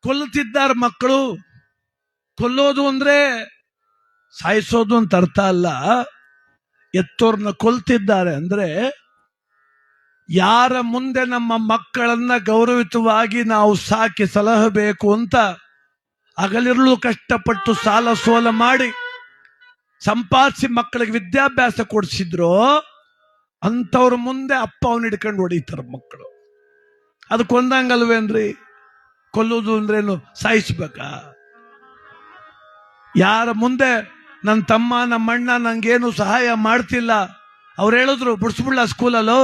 ಕೊಲ್ಲುತ್ತಿದ್ದಾರೆ ಮಕ್ಕಳು. ಕೊಲ್ಲೋದು ಅಂದ್ರೆ ಸಾಯಿಸೋದು ಅಂತ ಅರ್ಥ ಅಲ್ಲ. ಎತ್ತೋರ್ನ ಕೊಲ್ತಿದ್ದಾರೆ ಅಂದ್ರೆ ಯಾರ ಮುಂದೆ ನಮ್ಮ ಮಕ್ಕಳನ್ನ ಗೌರವಿತವಾಗಿ ನಾವು ಸಾಕಿ ಸಲಹಬೇಕು ಅಂತ ಹಗಲಿರುಳು ಕಷ್ಟಪಟ್ಟು ಸಾಲ ಸೋಲ ಮಾಡಿ ಸಂಪಾದಿಸಿ ಮಕ್ಕಳಿಗೆ ವಿದ್ಯಾಭ್ಯಾಸ ಕೊಡಿಸಿದ್ರು ಅಂತವ್ರ ಮುಂದೆ ಅಪ್ಪ ಅವನ್ ಹಿಡ್ಕೊಂಡು ಹೊಡಿತಾರ ಮಕ್ಕಳು. ಅದು ಕೊಂದಂಗಲ್ವೇನ್ರಿ? ಕೊಲ್ಲುವುದು ಅಂದ್ರೇನು? ಸಾಯಿಸ್ಬೇಕಾ? ಯಾರ ಮುಂದೆ ನನ್ನ ತಮ್ಮ ನಮ್ಮಣ್ಣ ನಂಗೇನು ಸಹಾಯ ಮಾಡ್ತಿಲ್ಲ, ಅವ್ರು ಹೇಳಿದ್ರು ಬಿಡಿಸ್ಬಿಡ್ಲ ಸ್ಕೂಲಲ್ಲೋ,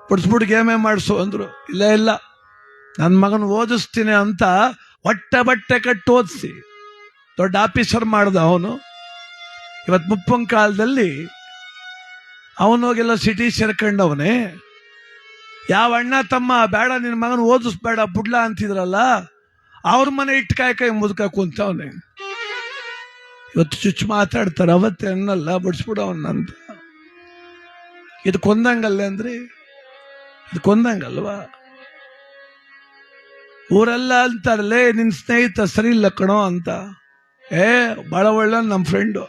ಬಿಡಿಸ್ಬಿಟ್ಟು ಗೇಮೇ ಮಾಡಿಸು ಅಂದ್ರು. ಇಲ್ಲ ಇಲ್ಲ, ನನ್ನ ಮಗನ ಓದಿಸ್ತೀನಿ ಅಂತ ಹೊಟ್ಟೆ ಬಟ್ಟೆ ಕಟ್ಟು ಓದಿಸಿ ದೊಡ್ಡ ಆಫೀಸರ್ ಮಾಡ್ದ ಅವನು. ಇವತ್ತು ಮುಪ್ಪನ ಕಾಲದಲ್ಲಿ ಅವನೋಗೆಲ್ಲ ಸಿಟಿ ಸೇರ್ಕೊಂಡವನೇ. ಯಾವ ಅಣ್ಣ ತಮ್ಮ ಬೇಡ ನಿನ್ನ ಮಗನ ಓದಿಸ್ಬೇಡ ಬುಡ್ಲ ಅಂತಿದ್ರಲ್ಲ, ಅವ್ರ ಮನೆ ಇಟ್ಟು ಕಾಯಿ ಮುದುಕ ಕುಂತವನೇ. ಇವತ್ತು ಚುಚ್ಚು ಮಾತಾಡ್ತಾರೆ, ಅವತ್ತೇ ಅನ್ನಲ್ಲ ಬಿಡಿಸ್ಬಿಡವನ್ನಂತ. ಇದು ಕೊಂದಂಗಲ್ಲ ಅಂದ್ರಿ? ಇದು ಕೊಂದಂಗಲ್ವಾ? ಊರೆಲ್ಲ ಅಂತಾರಲ್ಲೇ ನಿನ್ನ ಸ್ನೇಹಿತ ಸರಿ ಇಲ್ಲ ಕಣೋ ಅಂತ. ಭಾಳ ಒಳ್ಳೆ ನಮ್ಮ ಫ್ರೆಂಡು,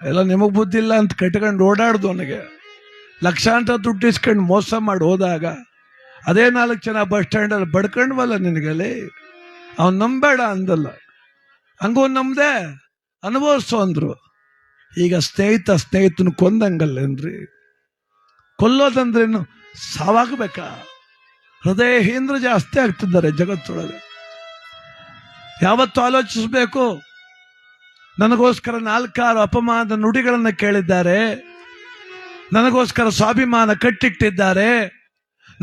ಎಲ್ಲ ನಿಮಗೆ ಬುದ್ಧಿ ಇಲ್ಲ ಅಂತ ಕಟ್ಕೊಂಡು ಓಡಾಡ್ದು. ಅವನಿಗೆ ಲಕ್ಷಾಂತರ ದುಡ್ಡು ಇಸ್ಕೊಂಡು ಮೋಸ ಮಾಡಿ ಹೋದಾಗ ಅದೇ 4 ಜನ ಬಸ್ ಸ್ಟ್ಯಾಂಡಲ್ಲಿ ಬಡ್ಕೊಂಡ್ವಲ್ಲ ನಿನಗಲ್ಲಿ. ಅವನು ನಂಬೇಡ ಅಂದಲ್ಲ, ಹಂಗೂ ನಮ್ದೆ ಅನುಭವಿಸು ಅಂದ್ರು. ಈಗ ಸ್ನೇಹಿತನ ಕೊಂದಂಗಲ್ಲೇನ್ರಿ? ಕೊಲ್ಲೋದಂದ್ರೇನು? ಸಾವಾಗಬೇಕಾ? ಹೃದಯ ಹೀಂದ್ರ ಜಾಸ್ತಿ ಆಗ್ತಿದ್ದಾರೆ ಜಗತ್ತೊಳಗೆ. ಯಾವತ್ತು ಆಲೋಚಿಸಬೇಕು. ನನಗೋಸ್ಕರ 4 ಅಪಮಾನದ ನುಡಿಗಳನ್ನು ಕೇಳಿದ್ದಾರೆ, ನನಗೋಸ್ಕರ ಸ್ವಾಭಿಮಾನ ಕಟ್ಟಿಟ್ಟಿದ್ದಾರೆ,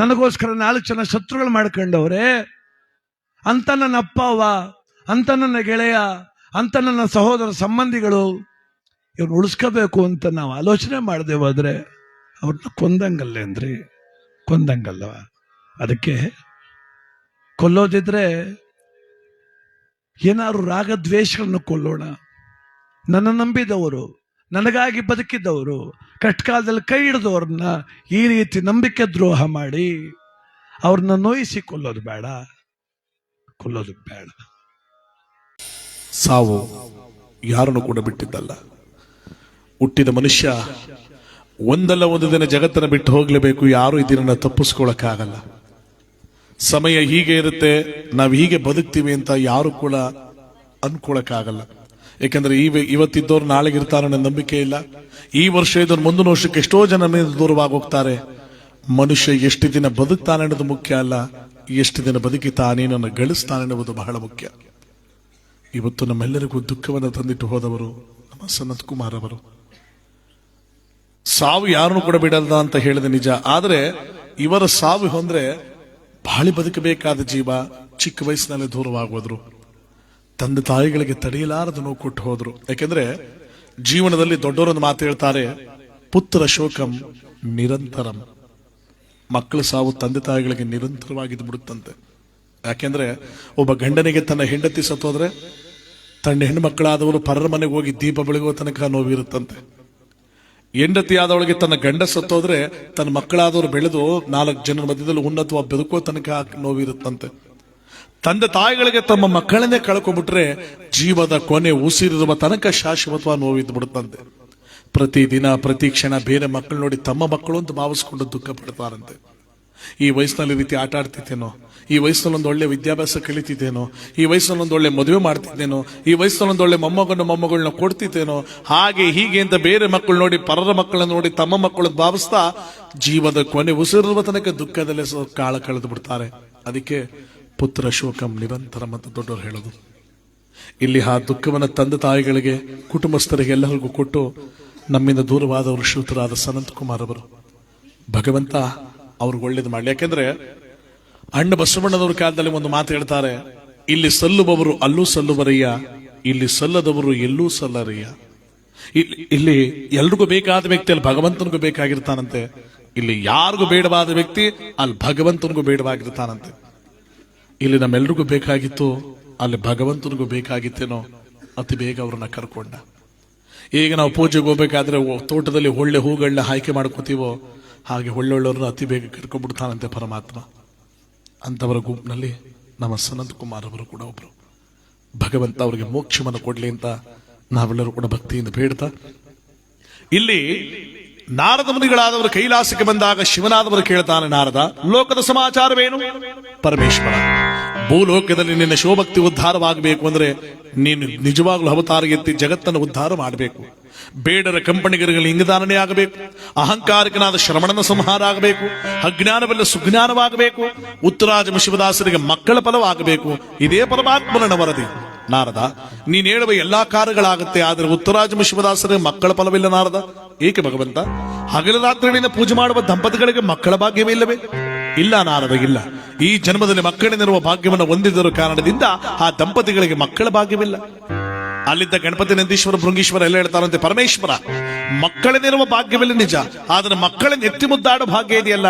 ನನಗೋಸ್ಕರ 4 ಜನ ಶತ್ರುಗಳು ಮಾಡ್ಕೊಂಡವ್ರೆ ಅಂತ ನನ್ನ ಅಪ್ಪ ಅವ್ವ, ಅಂತ ನನ್ನ ಗೆಳೆಯ, ಅಂತ ನನ್ನ ಸಹೋದರ ಸಂಬಂಧಿಗಳು ಇವ್ರನ್ನ ಉಳಿಸ್ಕೋಬೇಕು ಅಂತ ನಾವು ಆಲೋಚನೆ ಮಾಡ್ದೇವಾದ್ರೆ ಅವ್ರನ್ನ ಕೊಂದಂಗಲ್ಲೇ ಅಂದ್ರಿ? ಕೊಂದಂಗಲ್ವ? ಅದಕ್ಕೆ ಕೊಲ್ಲೋದಿದ್ರೆ ಏನಾದ್ರು ರಾಗದ್ವೇಷಗಳನ್ನು ಕೊಲ್ಲೋಣ. ನನ್ನ ನಂಬಿದವರು, ನನಗಾಗಿ ಬದುಕಿದ್ದವರು, ಕಷ್ಟಕಾಲದಲ್ಲಿ ಕೈ ಹಿಡಿದವ್ರನ್ನ ಈ ರೀತಿ ನಂಬಿಕೆ ದ್ರೋಹ ಮಾಡಿ ಅವ್ರನ್ನ ನೋಯಿಸಿ ಕೊಲ್ಲೋದು ಬೇಡ, ಕೊಲ್ಲೋದು ಬೇಡ. ಸಾವು ಯಾರನ್ನು ಕೂಡ ಬಿಟ್ಟಿದ್ದಲ್ಲ. ಹುಟ್ಟಿದ ಮನುಷ್ಯ ಒಂದಲ್ಲ ಒಂದು ದಿನ ಜಗತ್ತನ್ನು ಬಿಟ್ಟು ಹೋಗ್ಲೇಬೇಕು. ಯಾರು ಇದನ್ನ ತಪ್ಪಿಸ್ಕೊಳಕ್ಕಾಗಲ್ಲ. ಸಮಯ ಹೀಗೆ ಇರುತ್ತೆ, ನಾವು ಹೀಗೆ ಬದುಕ್ತೀವಿ ಅಂತ ಯಾರು ಕೂಡ ಅನ್ಕೊಳಕ್ಕಾಗಲ್ಲ. ಯಾಕಂದ್ರೆ ಇವತ್ತಿದ್ದವ್ರು ನಾಳೆಗೆ ಇರ್ತಾರೆ ಅನ್ನೋ ನಂಬಿಕೆ ಇಲ್ಲ. ಈ ವರ್ಷ ಇದ್ದವ್ರು ಮುಂದಿನ ವರ್ಷಕ್ಕೆ ಎಷ್ಟೋ ಜನ ದೂರವಾಗಿ ಹೋಗ್ತಾರೆ. ಮನುಷ್ಯ ಎಷ್ಟು ದಿನ ಬದುಕ್ತಾನೆ ಅನ್ನೋದು ಮುಖ್ಯ ಅಲ್ಲ, ಎಷ್ಟು ದಿನ ಬದುಕಿತಾನೇನನ್ನು ಗಳಿಸ್ತಾನೆ ಅನ್ನೋದು ಬಹಳ ಮುಖ್ಯ. ಇವತ್ತು ನಮ್ಮೆಲ್ಲರಿಗೂ ದುಃಖವನ್ನು ತಂದಿಟ್ಟು ಹೋದವರು ನಮ್ಮ ಸನತ್ ಕುಮಾರ್ ಅವರು. ಸಾವು ಯಾರನ್ನು ಕೂಡ ಬಿಡಲ್ದ ಅಂತ ಹೇಳಿದ ನಿಜ. ಆದರೆ ಇವರ ಸಾವು ಅಂದ್ರೆ ಬಾಳಿ ಬದುಕಬೇಕಾದ ಜೀವ ಚಿಕ್ಕ ವಯಸ್ಸಿನಲ್ಲಿ ದೂರವಾಗೋದ್ರು. ತಂದೆ ತಾಯಿಗಳಿಗೆ ತಡೆಯಲಾರದು ನೋವು ಕೊಟ್ಟು ಹೋದ್ರು. ಯಾಕೆಂದ್ರೆ ಜೀವನದಲ್ಲಿ ದೊಡ್ಡವರೊಂದು ಮಾತು ಹೇಳ್ತಾರೆ, ಪುತ್ರ ಶೋಕಂ ನಿರಂತರಂ. ಮಕ್ಕಳ ಸಾವು ತಂದೆ ತಾಯಿಗಳಿಗೆ ನಿರಂತರವಾಗಿದ್ದು ಬಿಡುತ್ತಂತೆ. ಯಾಕೆಂದ್ರೆ ಒಬ್ಬ ಗಂಡನಿಗೆ ತನ್ನ ಹೆಂಡತಿ ಸತ್ತೋದ್ರೆ ತನ್ನ ಹೆಣ್ಣು ಮಕ್ಕಳಾದವರು ಪರರ ಮನೆಗೆ ಹೋಗಿ ದೀಪ ಬೆಳಗುವ ತನಕ ನೋವಿರುತ್ತಂತೆ. ಹೆಂಡತಿ ಆದವಳಿಗೆ ತನ್ನ ಗಂಡ ಸತ್ತೋದ್ರೆ ತನ್ನ ಮಕ್ಕಳಾದವರು ಬೆಳೆದು 4 ಜನರ ಮಧ್ಯದಲ್ಲಿ ಉನ್ನತವಾಗಿ ಬದುಕೋ ತನಕ ನೋವಿರುತ್ತಂತೆ. ತಂದೆ ತಾಯಿಗಳಿಗೆ ತಮ್ಮ ಮಕ್ಕಳನ್ನೇ ಕಳ್ಕೊಂಡ್ಬಿಟ್ರೆ ಜೀವದ ಕೊನೆ ಉಸಿರಿರುವ ತನಕ ಶಾಶ್ವತವಾಗಿ ನೋವಿದ್ದು ಬಿಡುತ್ತಂತೆ. ಪ್ರತಿದಿನ ಪ್ರತಿ ಕ್ಷಣ ಬೇರೆ ಮಕ್ಕಳು ನೋಡಿ ತಮ್ಮ ಮಕ್ಕಳು ಅಂತ ಭಾವಿಸ್ಕೊಂಡು ದುಃಖ ಪಡ್ತಾರಂತೆ. ಈ ವಯಸ್ಸಿನಲ್ಲಿ ರೀತಿ ಆಟ ಆಡ್ತಿದ್ದೇನೋ, ಈ ವಯಸ್ಸಿನಲ್ಲಿ ಒಂದು ಒಳ್ಳೆ ವಿದ್ಯಾಭ್ಯಾಸ ಕಲಿತಿದ್ದೇನೋ, ಈ ವಯಸ್ಸಿನಲ್ಲಿ ಒಂದು ಒಳ್ಳೆ ಮದುವೆ ಮಾಡ್ತಿದ್ದೇನೋ, ಈ ವಯಸ್ಸಿನಲ್ಲಿ ಒಂದು ಒಳ್ಳೆ ಮೊಮ್ಮಗಳನ್ನ ಕೊಡ್ತಿದ್ದೇನೋ, ಹಾಗೆ ಹೀಗೆ ಅಂತ ಬೇರೆ ಮಕ್ಕಳು ನೋಡಿ ಪರರ ಮಕ್ಕಳನ್ನ ನೋಡಿ ತಮ್ಮ ಮಕ್ಕಳನ್ನು ಭಾವಿಸ್ತಾ ಜೀವದ ಕೊನೆ ಉಸಿರುವ ತನಕ ದುಃಖದಲ್ಲೇ ಕಾಲ ಕಳೆದು ಬಿಡ್ತಾರೆ. ಅದಕ್ಕೆ ಪುತ್ರ ಶೋಕಂ ನಿರಂತರ ಮತ್ತು ದೊಡ್ಡವರು ಹೇಳೋದು. ಇಲ್ಲಿ ಆ ದುಃಖವನ್ನು ತಂದೆ ತಾಯಿಗಳಿಗೆ, ಕುಟುಂಬಸ್ಥರಿಗೆ ಎಲ್ಲರಿಗೂ ಕೊಟ್ಟು ನಮ್ಮಿಂದ ದೂರವಾದವರು ಶ್ರೀಯುತರಾದ ಸನತ್ ಕುಮಾರ್ ಅವರು. ಭಗವಂತ ಅವ್ರಿಗೆ ಒಳ್ಳೇದು ಮಾಡಲಿ. ಯಾಕೆಂದ್ರೆ ಅಣ್ಣ ಬಸವಣ್ಣನವ್ರ ಕಾಲದಲ್ಲಿ ಒಂದು ಮಾತು ಹೇಳ್ತಾರೆ, ಇಲ್ಲಿ ಸಲ್ಲುವವರು ಅಲ್ಲೂ ಸಲ್ಲುವರಯ್ಯ, ಇಲ್ಲಿ ಸಲ್ಲದವರು ಎಲ್ಲೂ ಸಲ್ಲರಯ್ಯ. ಇಲ್ಲಿ ಎಲ್ರಿಗೂ ಬೇಕಾದ ವ್ಯಕ್ತಿ ಅಲ್ಲಿ ಭಗವಂತನಿಗೂ ಬೇಕಾಗಿರ್ತಾನಂತೆ. ಇಲ್ಲಿ ಯಾರಿಗೂ ಬೇಡವಾದ ವ್ಯಕ್ತಿ ಅಲ್ಲಿ ಭಗವಂತನಿಗೂ ಬೇಡವಾಗಿರ್ತಾನಂತೆ. ಇಲ್ಲಿ ನಮ್ಮೆಲ್ರಿಗೂ ಬೇಕಾಗಿತ್ತು, ಅಲ್ಲಿ ಭಗವಂತನಿಗೂ ಬೇಕಾಗಿತ್ತೇನೋ, ಅತಿ ಬೇಗ ಅವ್ರನ್ನ ಕರ್ಕೊಂಡ. ಈಗ ನಾವು ಪೂಜೆಗೆ ಹೋಗ್ಬೇಕಾದ್ರೆ ತೋಟದಲ್ಲಿ ಒಳ್ಳೆ ಹೂಗಳನ್ನ ಆಯ್ಕೆ ಮಾಡ್ಕೋತೀವೋ ಹಾಗೆ ಒಳ್ಳೊಳ್ಳವ್ರನ್ನ ಅತಿ ಬೇಗ ಕರ್ಕೊಂಡ್ಬಿಡ್ತಾನಂತೆ ಪರಮಾತ್ಮ. ಅಂತವರ ಗುಂಪಿನಲ್ಲಿ ನಮ್ಮ ಸನತ್ ಕುಮಾರ್ ಅವರು ಕೂಡ ಒಬ್ರು. ಭಗವಂತ ಅವರಿಗೆ ಮೋಕ್ಷವನ್ನು ಕೊಡ್ಲಿ ಅಂತ ನಾವೆಲ್ಲರೂ ಕೂಡ ಭಕ್ತಿಯಿಂದ ಬೇಡ್ತಾ, ಇಲ್ಲಿ ನಾರದ ಮುನಿಗಳಾದವರು ಕೈಲಾಸಕ್ಕೆ ಬಂದಾಗ ಶಿವನಾದವರು ಕೇಳ್ತಾನೆ, ನಾರದ, ಲೋಕದ ಸಮಾಚಾರವೇನು? ಪರಮೇಶ್ವರ, ಭೂಲೋಕದಲ್ಲಿ ನಿನ್ನ ಶಿವಭಕ್ತಿ ಉದ್ಧಾರವಾಗಬೇಕು ಅಂದ್ರೆ ನೀನು ನಿಜವಾಗ್ಲೂ ಅವತಾರ ಎತ್ತಿ ಜಗತ್ತನ್ನು ಉದ್ಧಾರ ಮಾಡಬೇಕು. ಬೇಡರ ಕಂಪನಿಗರಿಗೆ ಇಂಗದಾನನೇ ಆಗಬೇಕು, ಅಹಂಕಾರಿಕನಾದ ಶ್ರಮಣನ ಸಂಹಾರ ಆಗಬೇಕು, ಅಜ್ಞಾನವೆಲ್ಲ ಸುಜ್ಞಾನವಾಗಬೇಕು, ಉತ್ತರಾಜ ಶಿವದಾಸರಿಗೆ ಮಕ್ಕಳ ಫಲವಾಗಬೇಕು. ಇದೇ ಪರಮಾತ್ಮನ ವರದಿ. ನಾರದ, ನೀನ್ ಹೇಳುವ ಎಲ್ಲಾ ಕಾರ್ಯಗಳಾಗುತ್ತೆ, ಆದರೆ ಉತ್ತರಾಜ ಶಿವದಾಸರಿಗೆ ಮಕ್ಕಳ ಫಲವಿಲ್ಲ. ನಾರದ, ಏಕೆ ಭಗವಂತ? ಹಗಲು ರಾತ್ರಿಗಳಿಂದ ಪೂಜೆ ಮಾಡುವ ದಂಪತಿಗಳಿಗೆ ಮಕ್ಕಳ ಭಾಗ್ಯವೇ ಇಲ್ಲವೇ? ಇಲ್ಲ ನಾರದ, ಇಲ್ಲ. ಈ ಜನ್ಮದಲ್ಲಿ ಮಕ್ಕಳನ್ನಿರುವ ಭಾಗ್ಯವನ್ನು ಹೊಂದಿರುವ ಕಾರಣದಿಂದ ಆ ದಂಪತಿಗಳಿಗೆ ಮಕ್ಕಳ ಭಾಗ್ಯವಿಲ್ಲ. ಅಲ್ಲಿದ್ದ ಗಣಪತಿ, ನಂದೀಶ್ವರ, ಭೃಂಗೀಶ್ವರ ಎಲ್ಲ ಹೇಳ್ತಾರಂತೆ, ಪರಮೇಶ್ವರ, ಮಕ್ಕಳನ್ನಿರುವ ಭಾಗ್ಯವಿಲ್ಲ ನಿಜ, ಆದ್ರೆ ಮಕ್ಕಳನ್ನ ಎತ್ತಿ ಮುದ್ದಾಡೋ ಭಾಗ್ಯ ಇದೆಯಲ್ಲ.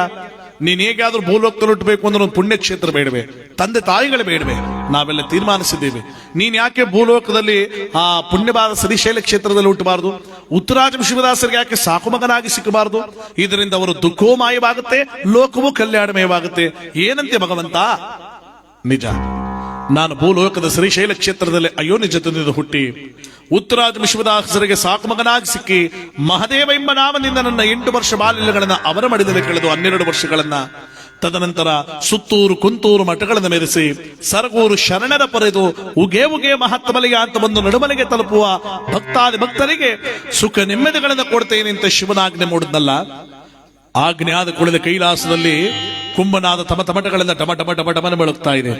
ನೀನ್ ಹೇಗಾದ್ರೂ ಭೂಲೋಕದಲ್ಲಿ ಹುಟ್ಟಬೇಕು ಅಂದ್ರೆ ಒಂದು ಪುಣ್ಯಕ್ಷೇತ್ರ ಬೇಡವೆ, ತಂದೆ ತಾಯಿಗಳು ಬೇಡವೆ? ನಾವೆಲ್ಲ ತೀರ್ಮಾನಿಸಿದ್ದೇವೆ. ನೀನ್ ಯಾಕೆ ಭೂಲೋಕದಲ್ಲಿ ಆ ಪುಣ್ಯವಾದ ಶ್ರೀಶೈಲ ಕ್ಷೇತ್ರದಲ್ಲಿ ಹುಟ್ಟಬಾರದು? ಉತ್ತರಾಜ ಶಿವದಾಸರಿಗೆ ಯಾಕೆ ಸಾಕು ಮಗನಾಗಿ ಸಿಕ್ಕಬಾರದು? ಇದರಿಂದ ಅವರು ದುಃಖವೂ ಮಾಯವಾಗುತ್ತೆ, ಲೋಕವೂ ಕಲ್ಯಾಣಮಯವಾಗುತ್ತೆ. ಏನಂತೆ ಭಗವಂತ? ನಿಜ, ನಾನು ಭೂಲೋಕದ ಶ್ರೀಶೈಲ ಕ್ಷೇತ್ರದಲ್ಲಿ ಅಯೋನಿಜದಿಂದ ಹುಟ್ಟಿ ಉತ್ತರಾಜ ಶಿವದಾಸರಿಗೆ ಸಾಕು ಮಗನಾಗಿ ಸಿಕ್ಕಿ ಮಹದೇವ ಎಂಬ ನಾಮದಿಂದ ನನ್ನ 8 ವರ್ಷ ಬಾಲ್ಯಗಳನ್ನ ಅವರ ಮಡಿದಲ್ಲಿ ಕಳೆದು 12 ವರ್ಷಗಳನ್ನ, ತದನಂತರ ಸುತ್ತೂರು ಕುಂತೂರು ಮಠಗಳನ್ನು ಮೆರೆಸಿ ಸರಗೂರು ಶರಣರ ಪೊರೆದು ಉಗೆ ಉಗೆ ಮಹತ್ವಮಲಿಗೆ ಅಂತ ಒಂದು ನಡುಮಲೆಗೆ ತಲುಪುವ ಭಕ್ತಾದಿ ಭಕ್ತರಿಗೆ ಸುಖ ನೆಮ್ಮದಿಗಳನ್ನು ಕೊಡ್ತೇನೆ ಅಂತ ಶಿವನಾಜ್ಞೆ ಮೂಡಿದ್ನಲ್ಲ. ಆಜ್ಞೆ ಆದ ಕೂಡಲೇ ಕೈಲಾಸದಲ್ಲಿ ಕುಂಭನಾದ ತಮ ತಮಟಗಳಿಂದ ಟಮ ಟಮ ಟಮ ಟಮನ ಬೆಳಗ್ತಾ ಇದೆ.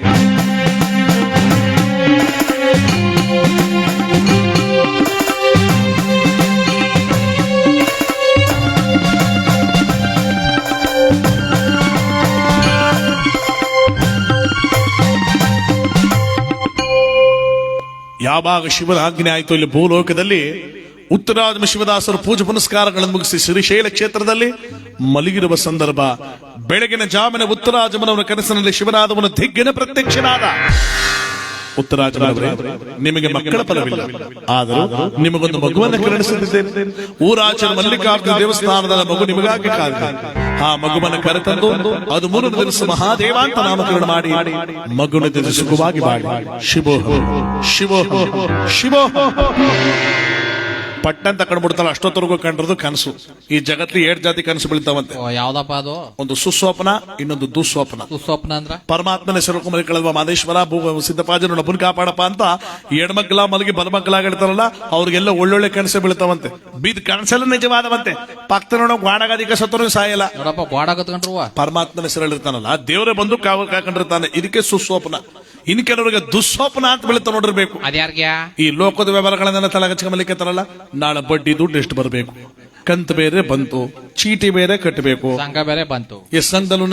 ಯಾವಾಗ ಶಿವನ ಆಜ್ಞೆ ಆಯಿತು, ಇಲ್ಲಿ ಭೂಲೋಕದಲ್ಲಿ ಉತ್ತರಾಜ ಶಿವದಾಸರು ಪೂಜೆ ಪುನಸ್ಕಾರಗಳನ್ನು ಮುಗಿಸಿ ಶ್ರೀಶೈಲ ಕ್ಷೇತ್ರದಲ್ಲಿ ಮಲಗಿರುವ ಸಂದರ್ಭ, ಬೆಳಗಿನ ಜಾಮಿನ ಉತ್ತರಾಜಮನವನ ಕನಸಿನಲ್ಲಿ ಶಿವನಾದವನು ದಿಗ್ಗಿನ ಪ್ರತ್ಯಕ್ಷನಾದ. ಉತ್ತರಾಜಮನವರೇ, ನಿಮಗೆ ಮಕ್ಕಳ ಫಲವಿಲ್ಲ, ಆದರೂ ನಿಮಗೊಂದು ಮಗುವನ್ನು ಕರುಣಿಸುತ್ತಿದ್ದೇನೆ. ಊರಾಚರ ಮಲ್ಲಿಕಾರ್ಜುನ ದೇವಸ್ಥಾನದ ಮಗು ನಿಮಗಾಗಿ ಕಾದಿದೆ. ಆ ಮಗುವನ್ನು ಕರೆತಂದು ಅದು 3 ದಿವಸ ಮಹಾದೇವ ಅಂತ ನಾಮಕರಣ ಮಾಡಿ ಮಗುವಿನ ಜೊತೆ ಸುಖವಾಗಿ ಬಾಳಿ. ಶಿವೋಹ ಶಿವೋಹ ಶಿವೋಹ ಪಟ್ಟಂತ ಕಂಡುಬಿಡ್ತಾಳ. ಅಷ್ಟೊತ್ತರೆಗೂ ಕಂಡ್ರದು ಕನಸು. ಈ ಜಗತ್ಲಿ 7 ಜಾತಿ ಕನಸು ಬೀಳ್ತಾವಂತೆ. ಯಾವ್ದಪ್ಪ ಅದು? ಒಂದು ಸುಸ್ವಪ್ನ, ಇನ್ನೊಂದು ದುಸ್ವಪ್ನ. ಸುಸ್ವಪ್ನ ಅಂದ್ರ ಪರಮಾತ್ಮನ ಹೆಸರು ಮಲಿಕಳಲ್ವ ಮಾದೇಶ್ವರ ಸಿದ್ದಪಾಜನ ನಬ್ಬನ್ ಕಾಪಾಡಪ್ಪ ಅಂತ ಎಡಮಕ್ಕಳ ಮಲಗಿ ಬಲಮಕ್ಕಳಾಗಿರ್ತಾರಲ್ಲ, ಅವ್ರಿಗೆಲ್ಲ ಒಳ್ಳೊಳ್ಳೆ ಕನಸು ಬೀಳ್ತಾವಂತೆ. ಬೀದ್ ಕನಸೆಲ್ಲ ನಿಜವಾದವಂತೆ. ಪಕ್ಕ ನೋಡೋ ಗಾಡಗಾದಿಕ ಸತ್ತರೂ ಸಾಯಲ್ಲ. ನೋಡಪ್ಪ, ಬಾಡ ಕತ್ಕೊಂಡ್ರುವ ಪರಮಾತ್ಮನ ಹೆಸರಲ್ಲಿರ್ತಾನಲ್ಲ, ದೇವರೇ ಬಂದು ಕಾವಲ್ ಕಾಕೊಂಡಿರ್ತಾನೆ. ಇದಕ್ಕೆ ಸುಸ್ವಪ್ನ. ಇನ್ ಕೆಲವರಿಗೆ ದುಸ್ವಪ್ನ ಅಂತ ಬೀಳ್ತಾ ನೋಡಿರ್ಬೇಕು. ಅದ್ಯಾರ್ಗ್ಯಾ? ಈ ಲೋಕದ ವ್ಯವಹಾರಗಳನ್ನೆಲ್ಲ ತಲೆಗಚ್ಚಮಲಿಕತ್ತಾರಲ್ಲ, ನಾಳೆ ಬಡ್ಡಿ ದುಡ್ಡು ಎಷ್ಟು ಬರಬೇಕು, ಕಂತು ಬೇರೆ ಬಂತು, ಚೀಟಿ ಬೇರೆ ಕಟ್ಟಬೇಕು, ಸಂಘ ಬೇರೆ ಬಂತು. ಎಷ್ಟು ಸಂಘದಲ್ಲೂ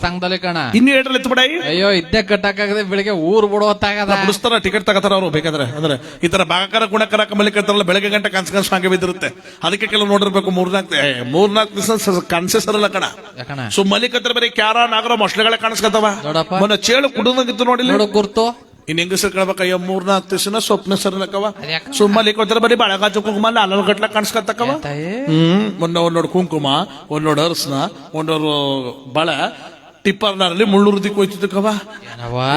ಸಂಘದಲ್ಲಿ ಕಣ ಇನ್ನು 7 ಎತ್ತು ಬಿಡ. ಅಯ್ಯೋ, ಇದ್ದೇ ಕಟ್ಟಕ್ಕಾಗದೆ ಬೆಳಿಗ್ಗೆ ಊರ್ ಬಿಡೋತ್ತಾಗದ. ಬಿಡಿಸ್ತಾರ, ಟಿಕೆಟ್ ತಗೋತಾರ ಅವರು ಬೇಕಾದ್ರೆ. ಅಂದ್ರೆ ಈ ತರ ಭಾಗಕಾರ ಗುಣಕರ ಮಲಿಕತ್ತಾರಲ್ಲ, ಬೆಳಗ್ಗೆ ಗಂಟೆ ಕನ್ಸು ಹಾಗೆ ಬಿದ್ದಿರುತ್ತೆ. ಅದಕ್ಕೆ ಕೆಲವು ನೋಡಿರ್ಬೇಕು, 3-4 ದಿವಸ ಕನ್ಸೆ ಸರಲ್ಲ ಕಣ. ಸೊ ಮಲಿಕತ್ರ ಬರೀ ಕ್ಯಾರ ನಾಗರ ಮೊಸಳೆಗಳೇ ಕಾಣಿಸ್ಕತ್ತವ. ಮೊನ್ನೆ ಚೇಳು ಕುಡುದಂಗಿತ್ತು ನೋಡಿಲ್ಲ, ಗುರ್ತು. ಇನ್ ಹೆಂಗಸರು ಕೇಳ್ಬೇಕಯ್ಯ, 4-4 ದಿವಸನ ಸ್ವಪ್ನ ಸರಲಕ್ಕವ. ಸುಮ್ಮಲಿಕೋತ್ರ ಬರೀ ಬಾಳಗಾಜು ಕುಂಕುಮ ಅಲ್ಲ ಗಟ್ಲ ಕಾಣಿಸ್ಕತ್ತಕ್ಕವ. ಮೊನ್ನೆ ಒಂದೋಡು ಕುಂಕುಮ, ಒಂದೋಡು ಅರ್ಸನ, ಒಂದೋರು ಬಳ ಟಿಪ್ಪರ್ನಲ್ಲಿ ಮುಳ್ಳುರ್ದಿ ಕೊಯ್ತಿದ್ದಕ್ಕವ.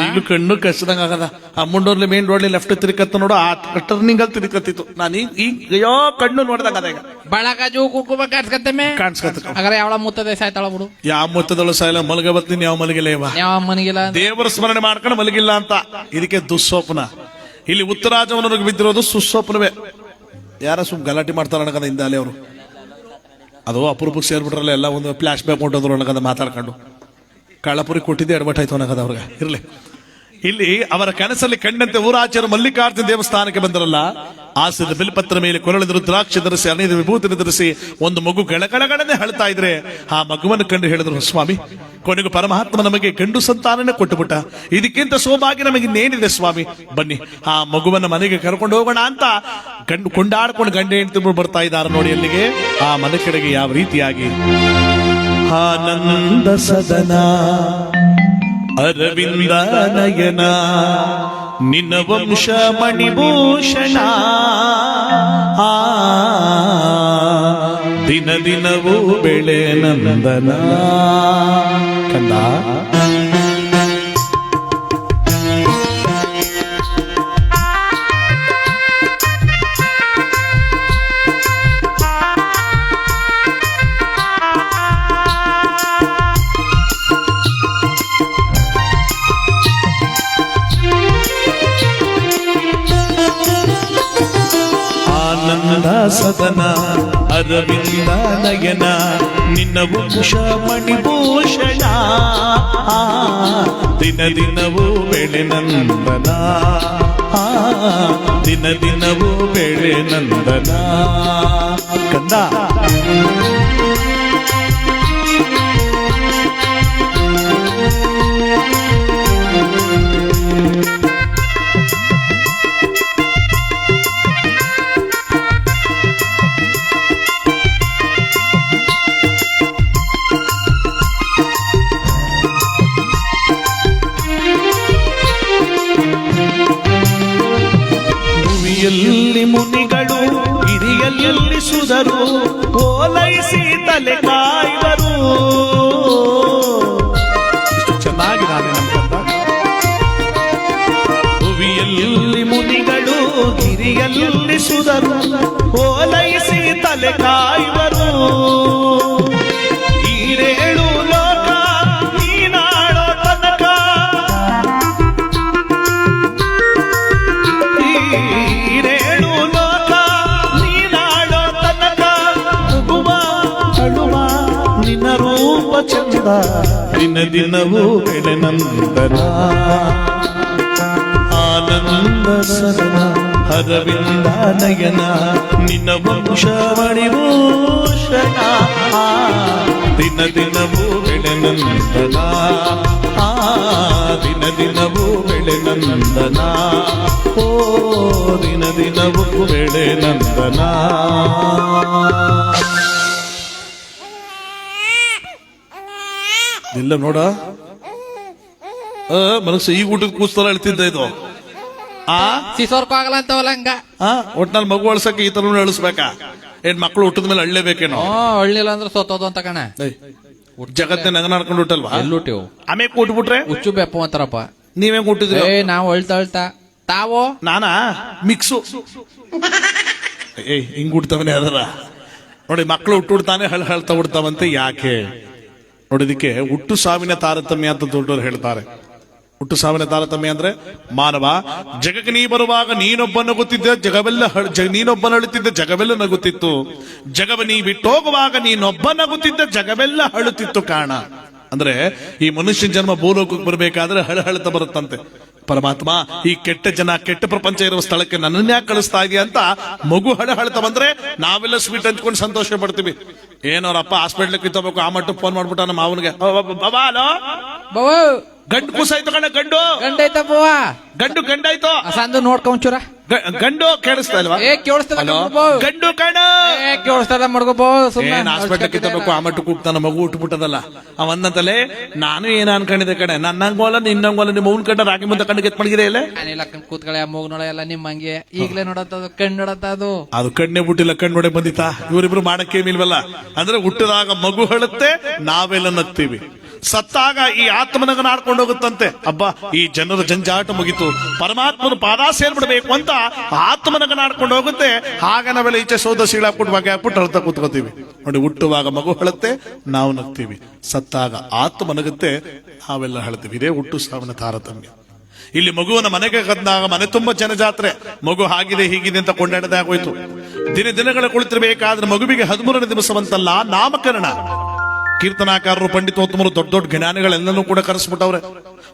ಈಗಲೂ ಕಣ್ಣು ಕಚ್ಚದಂಗ ಆಗದ. ಆ ಮುಂಡೋರ್ಲಿ ಮೇನ್ ರೋಡ್ಲಿ ಲೆಫ್ಟ್ ತಿರುಕತ್ತ ನೋಡು, ಆ ಟರ್ನಿಂಗ್ ಅಲ್ಲಿ ತಿರುಕತ್ತಿತ್ತು. ನಾನು ಈಗ ಅಯ್ಯೋ ಕಣ್ಣು ನೋಡಿದಾಗ ಅದ. ಈಗ ಬಳಗಾಜು ಕುಂಕುಮ ಕಾಣಿಸ್ಕತ್ತ. ಹಾಗಾದ್ರೆ ಯಾವ ಮುತ್ತದೆ ಸಾಯ್ತಾಳ ಬಿಡು. ಯಾವ ಮುತ್ತದಳು ಸಾಯಲ್ಲ, ಮಲಗ ಬತ್ತೀನಿ ಯಾವ ಮಲಗಿಲ್ಲ. ಯಾವ ಮನಗಿಲ್ಲ, ದೇವರ ಸ್ಮರಣೆ ಮಾಡ್ಕೊಂಡು ಮಲಗಿಲ್ಲ ಅಂತ. ಇದಕ್ಕೆ ದುಸ್ವಪ್ನ. ಇಲ್ಲಿ ಉತ್ತರಾಜವನಿಗೆ ಬಿದ್ದಿರೋದು ಸುಸ್ವಪ್ನವೇ. ಯಾರ ಸುಮ್ ಗಲಾಟೆ ಮಾಡ್ತಾರ ಅಣಕದ ಹಿಂದಾಲೆ ಅವರು. ಅದು ಅಪರೂಪಕ್ಕೆ ಸೇರ್ಬಿಟ್ರಲ್ಲ, ಎಲ್ಲ ಒಂದು ಫ್ಲಾಶ್ ಬ್ಯಾಕ್ ಹೊಂಟೋದ್ರು ಅಣಕದ ಮಾತಾಡ್ಕೊಂಡು. ಕಳ್ಳಪುರಿ ಕೊಟ್ಟಿದ್ದೆ ಎಡಬಟ್ಟಾಯ್ತು ಅನ್ನಕದ ಅವ್ರಿಗೆ. ಇರ್ಲಿ, ಇಲ್ಲಿ ಅವರ ಕನಸಲ್ಲಿ ಕಂಡಂತೆ ಊರಾಚಾರ್ಯ ಮಲ್ಲಿಕಾರ್ಜುನ ದೇವಸ್ಥಾನಕ್ಕೆ ಬಂದರಲ್ಲ, ಆಸದ ಬಿಲ್ಪತ್ರ ಮೇಲೆ ಕೊರಳಿದ ರುದ್ರಾಕ್ಷಿ ಧರಿಸಿ ಅನೇಕ ವಿಭೂತಿನ ಧರಿಸಿ ಒಂದು ಮಗು ಗಳಗಳಗಳನ್ನೇ ಹೇಳ್ತಾ ಇದ್ರೆ, ಆ ಮಗುವನ್ನು ಕಂಡು ಹೇಳಿದ್ರು, ಸ್ವಾಮಿ, ಕೊನೆಗೂ ಪರಮಾತ್ಮ ನಮಗೆ ಗಂಡು ಸಂತಾನನೇ ಕೊಟ್ಟುಬಿಟ್ಟ. ಇದಕ್ಕಿಂತ ಸೌಭಾಗ್ಯ ನಮಗೆ ಇನ್ನೇನಿದೆ ಸ್ವಾಮಿ, ಬನ್ನಿ ಆ ಮಗುವನ್ನ ಮನೆಗೆ ಕರ್ಕೊಂಡು ಹೋಗೋಣ ಅಂತ ಕೊಂಡಾಡ್ಕೊಂಡು ಗಂಡ ಹೆಂಡತಿ ಬರ್ತಾ ಇದ್ದಾರೆ ನೋಡಿ. ಅಲ್ಲಿಗೆ ಆ ಮನೆ ಕಡೆಗೆ ಯಾವ ರೀತಿಯಾಗಿ ಆನಂದ ಸದನ ಅರವಿಂದ ನಯನ ನಿನ್ನ ವಂಶ ಮಣಿಭೂಷಣ ದಿನ ದಿನವೂ ಬೆಳೆ ನಂದನ ಕಂದ ಸದನ ಅರವಿಂದ ನಯನ ನಿನ್ನ ವಂಶ ಮಣಿಭೂಷಣ ದಿನ ದಿನವೂ ಬೆಳೆ ನಂದನ ದಿನ ದಿನವೂ ಬೆಳೆ ನಂದನ ಕಂದ ಭುವಿಯಲ್ಲಿ ಮುನಿಗಳು ಹಿರಿಯಲ್ಲಿ ಸುಧರು ಓಲೈಸಿ ತಲೆ ಕಾಯುವರು. ಇಷ್ಟು ಚೆನ್ನಾಗಿ ನಾನು ಭುವಿಯಲ್ಲಿ ಮುನಿಗಳು ಹಿರಿಯಲ್ಲಿ ಸುಧರು ಓಲೈಸಿ ತಲೆ ಕಾಯುವರು. ಈರೇಳು ಲೋಕ ನೀನಾಡೋ ತನಕ ಈರೇಳು ಲೋಕ ನೀನಾಡೋ ತನಕ ಉಗುವ ಅಳುವ ನಿನ್ನ ರೂಪ ಚಂದ ದಿನ ದಿನವೂ ಬೆಳೆ ನಂದನ ಆನಂದ ಸದನ ಅರವಿಂದ ನಯನ ನಿನ್ನ ವಂಶ ಮಣಿಭೂಷಣ ದಿನ ದಿನವೂ ಬೆಳೆ ನಂದನ ದಿನ ದಿನವೂ ಬೆಳೆ ನಂದನ ಓ ದಿನ ದಿನವೂ ಬೆಳೆ ನಂದನ. ಇಲ್ಲ ನೋಡ ಮನಸ್ಸು ಈಗ ಊಟದ ಕೂಸ್ತರ ಹೇಳ್ತಿದ್ದ ಇದು ಸಿಸೋರ್ಕೋ ಆಗಲ್ಲ ಅಂತವಲ್ಲ ಹಂಗ. ಒಟ್ನಲ್ಲಿ ಮಗು ಅಳ್ಸಕ್ಕೆ ಈ ತರ ಅಳಿಸ್ಬೇಕಾ? ಏನ್ ಮಕ್ಳು ಹುಟ್ಟದ ಮೇಲೆ ಅಳ್ಳೇಬೇಕೇನೋ? ಹಳ್ಳಿಲ್ಲ ಅಂದ್ರೆ ಸೋತೋದು ಅಂತ ಕಣ. ಜಗತ್ತೇ ನಗ ನಡ್ಕೊಂಡು ಹುಟ್ಟಲ್ವಾ? ಎಲ್ಲುಟ್ಟಿವು ಆಮೇಲೆ ಕೂಟ್ಬಿಟ್ರೆ ಹುಚ್ಚು ಬೆಪ್ಪ ಅಂತಾರಪ್ಪ. ನೀವೇ ಕೂಟಿದ್ರಿ? ನಾವು ಅಳ್ತಾ ತಾವು ನಾನಾ ಮಿಕ್ಸು ಹಿಂಗ್ ಹುಡ್ತವನೇ ಅದರ ನೋಡಿ. ಮಕ್ಳು ಹುಟ್ಟುಡ್ತಾನೆ ಹೇಳ್ತಾ ಹುಡ್ತಾವಂತೆ ಯಾಕೆ ನೋಡಿದಕ್ಕೆ ಹುಟ್ಟು ಸಾವಿನ ತಾರತಮ್ಯ ಅಂತ ದೊಡ್ಡವರು ಹೇಳ್ತಾರೆ. ಹುಟ್ಟು ಸಾವಿನ ತಾರತಮ್ಯ ಅಂದ್ರೆ ಮಾನವ ಜಗಕ್ಕೆ ನೀ ಬರುವಾಗ ನೀನೊಬ್ಬ ನಗುತ್ತಿದ್ದ ಜಗವೆಲ್ಲ ನೀನೊಬ್ಬ ನಳುತ್ತಿದ್ದ ಜಗವೆಲ್ಲ ನಗುತ್ತಿತ್ತು. ಜಗವ ನೀ ಬಿಟ್ಟೋಗುವಾಗ ನೀನೊಬ್ಬ ನಗುತ್ತಿದ್ದ ಜಗವೆಲ್ಲ ಅಳುತ್ತಿತ್ತು ಕಾಣ. ಅಂದ್ರೆ ಈ ಮನುಷ್ಯನ ಜನ್ಮ ಭೂಲೋಕಕ್ಕೆ ಬರಬೇಕಾದ್ರೆ ಹಳಹಳತ ಬರುತ್ತಂತೆ. ಪರಮಾತ್ಮ ಈ ಕೆಟ್ಟ ಜನ ಕೆಟ್ಟ ಪ್ರಪಂಚ ಇರುವ ಸ್ಥಳಕ್ಕೆ ನನ್ನನ್ನೇ ಕಳಿಸ್ತಾ ಇದೆಯಾ ಅಂತ ಮಗು ಹಳಹಳತ ಬಂದ್ರೆ ನಾವೆಲ್ಲ ಸ್ವೀಟ್ ಹಂಚ್ಕೊಂಡು ಸಂತೋಷ ಪಡ್ತೀವಿ. ಏನವ್ರಪ್ಪ ಹಾಸ್ಪಿಟ್ಲಿಗೆ ಕಿತ್ತಬೇಕು ಆ ಮಟ್ಟ ಫೋನ್ ಮಾಡ್ಬಿಟ್ಟ ನಮ್ಮ ಮಾವನಿಗೆ, ಗಂಡು ಕೂಸ ಆಯ್ತು ಕಣ, ಗಂಡು ಗಂಡೈತಪ್ಪ ಗಂಡು ಗಂಡಾಯ್ತು ಸಂದು ನೋಡ್ಕೊಂಚೂರ ಗಂಡು ಕೇಳಿಸ್ತಾ ಇಲ್ವಾ? ಗಂಡು ಕಣ ಕೇಳಿಸ್ತದ ಮಾಡ್ಕೋಬೋ. ಏನ್ ಹಾಸ್ಪಿಟ್ಲಿಗೆ ಕಿತ್ತಬೇಕು ಆ ಮಟ್ಟ ಕೂಗ್ತಾನ ಮಗು ಹುಟ್ಟುಬಿಟ್ಟದಲ್ಲ. ಅವನ್ನಂತಲೇ ನಾನು ಏನ್ ಅನ್ಕೊಂಡಿದ್ದೆ ಕಣೆ, ನನ್ನಂಗೋಲ್ಲ ನಿನ್ನಂಗೋಲ್ಲ ನಿಮ್ಮ ಅವ್ನ ಕಂಡ ರಾಗಿ ಮುಂದೆ ಕಣ್ಣಿಗೆ ಎತ್ ಮಡಗಿದೆ ಇಲ್ಲ ಕೂತ್ಕೊಳ್ಳಿ ಮೂಗ್ ನೋಡ ಎಲ್ಲ ನಿಮ್ಮಂಗೆ ಈಗ್ಲೇ ನೋಡತ್ತದು ಕಣ್ಣು ನೋಡತ್ತದು. ಅದು ಕಣ್ಣೆ ಬಿಟ್ಟಿಲ್ಲ, ಕಣ್ಣು ನೋಡೆ ಬಂದಿತ್ತಾ? ಇವರಿಬ್ರು ಮಾಡಕ್ಕೆ ಇಲ್ವಲ್ಲ. ಅಂದ್ರೆ ಹುಟ್ಟಿದಾಗ ಮಗು ಹೇಳುತ್ತೆ, ನಾವೆಲ್ಲ ನಗ್ತೀವಿ. ಸತ್ತಾಗ ಈ ಆತ್ಮನಗ ನಾಡ್ಕೊಂಡು ಹೋಗುತ್ತಂತೆ. ಹಬ್ಬ ಈ ಜನರ ಜಂಜಾಟ ಮುಗಿತು, ಪರಮಾತ್ಮನ ಪಾದ ಸೇರ್ಬಿಡ್ಬೇಕು ಅಂತ ಆತ್ಮನಗ ನಾಡ್ಕೊಂಡು ಹೋಗುತ್ತೆ. ಆಗ ನಾವೆಲ್ಲ ಈಚೆ ಸೌದ ಸೀಳಾಕ್ಬಿಟ್ಟು ಬಗೆ ಹಾಕ್ಬಿಟ್ಟು ಅಳ್ತಾ ಕೂತ್ಕೋತೀವಿ. ನೋಡಿ, ಹುಟ್ಟುವಾಗ ಮಗು ಹೇಳುತ್ತೆ, ನಾವು ನಗ್ತೀವಿ. ಸತ್ತಾಗ ಆತ್ಮ ನಗುತ್ತೆ, ನಾವೆಲ್ಲ ಹೇಳ್ತೀವಿ. ಇದೇ ಹುಟ್ಟು ಸಾವಿನ ತಾರತಮ್ಯ. ಇಲ್ಲಿ ಮಗುವನ ಮನೆಗೆ ಕದ್ದಾಗ ಮನೆ ತುಂಬಾ ಜನಜಾತ್ರೆ. ಮಗು ಹಾಗಿದೆ ಹೀಗಿದೆ ಅಂತ ಕೊಂಡಾಡದೆ ಆಗೋಯ್ತು. ದಿನಗಳ ಕುಳಿತಿರ್ಬೇಕಾದ್ರೆ ಮಗುವಿಗೆ 13ನೇ ದಿವಸವಂತಲ್ಲ ನಾಮಕರಣ. ಕೀರ್ತನಾಕಾರರು, ಪಂಡಿತೋತ್ತಮರು, ದೊಡ್ಡ ದೊಡ್ಡ ಜ್ಞಾನಿಗಳೆಲ್ಲನೂ ಕೂಡ ಕರೆಸ್ಬಿಟ್ಟವ್ರೆ.